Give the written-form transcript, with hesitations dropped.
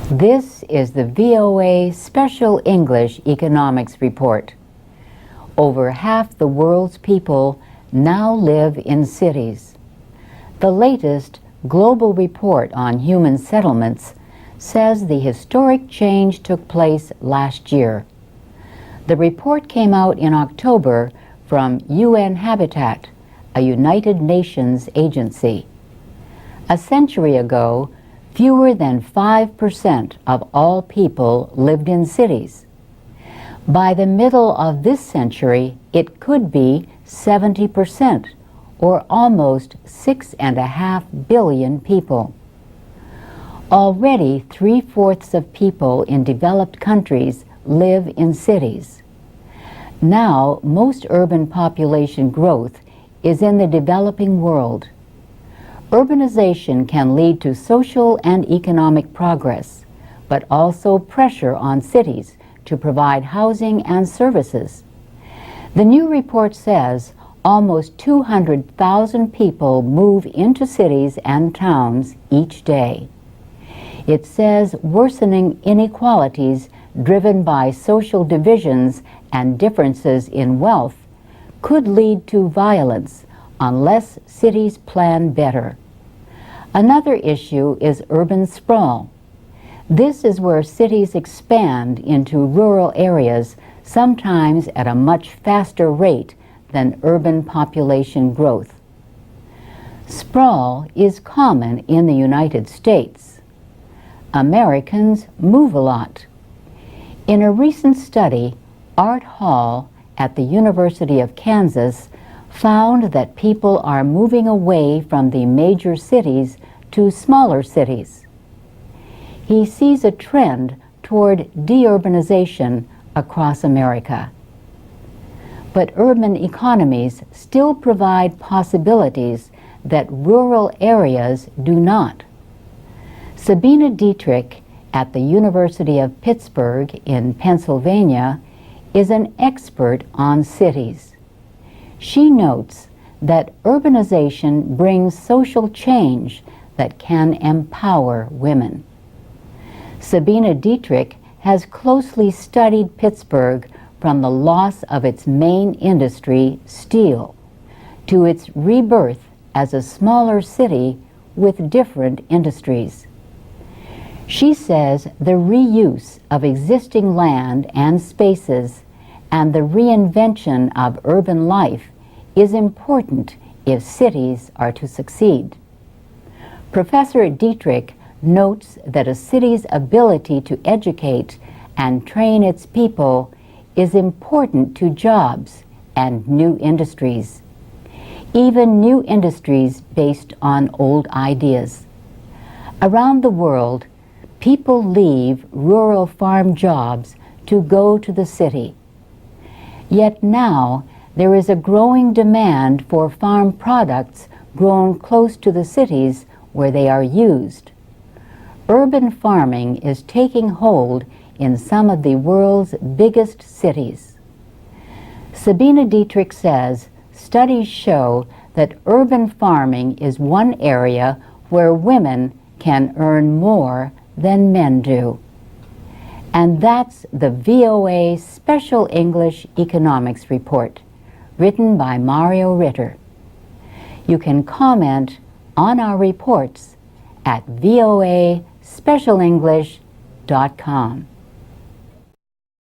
This is the VOA Special English Economics Report. Over half the world's people now live in cities. The latest global report on human settlements says the historic change took place last year. The report came out in October from UN Habitat, a United Nations agency. A century ago, fewer than 5% of all people lived in cities. By the middle of this century, it could be 70%, or almost 6.5 billion people. Already, 3/4 of people in developed countries live in cities. Now, most urban population growth is in the developing world. Urbanization can lead to social and economic progress, but also pressure on cities to provide housing and services. The new report says almost 200,000 people move into cities and towns each day. It says worsening inequalities driven by social divisions and differences in wealth could lead to violence unless cities plan better. Another issue is urban sprawl. This is where cities expand into rural areas, sometimes at a much faster rate than urban population growth. Sprawl is common in the United States. Americans move a lot. In a recent study, Art Hall at the University of Kansas found that people are moving away from the major cities to smaller cities. He sees a trend toward deurbanization across America. But urban economies still provide possibilities that rural areas do not. Sabina Dietrich at the University of Pittsburgh in Pennsylvania is an expert on cities. She notes that urbanization brings social change that can empower women. Sabina Dietrich has closely studied Pittsburgh from the loss of its main industry, steel, to its rebirth as a smaller city with different industries. She says the reuse of existing land and spaces and the reinvention of urban life is important if cities are to succeed. Professor Dietrich notes that a city's ability to educate and train its people is important to jobs and new industries, even new industries based on old ideas. Around the world, people leave rural farm jobs to go to the city. Yet now, there is a growing demand for farm products grown close to the cities where they are used. Urban farming is taking hold in some of the world's biggest cities. Sabina Dietrich says studies show that urban farming is one area where women can earn more than men do. And that's the VOA Special English Economics Report, written by Mario Ritter. You can comment on our reports at voaspecialenglish.com.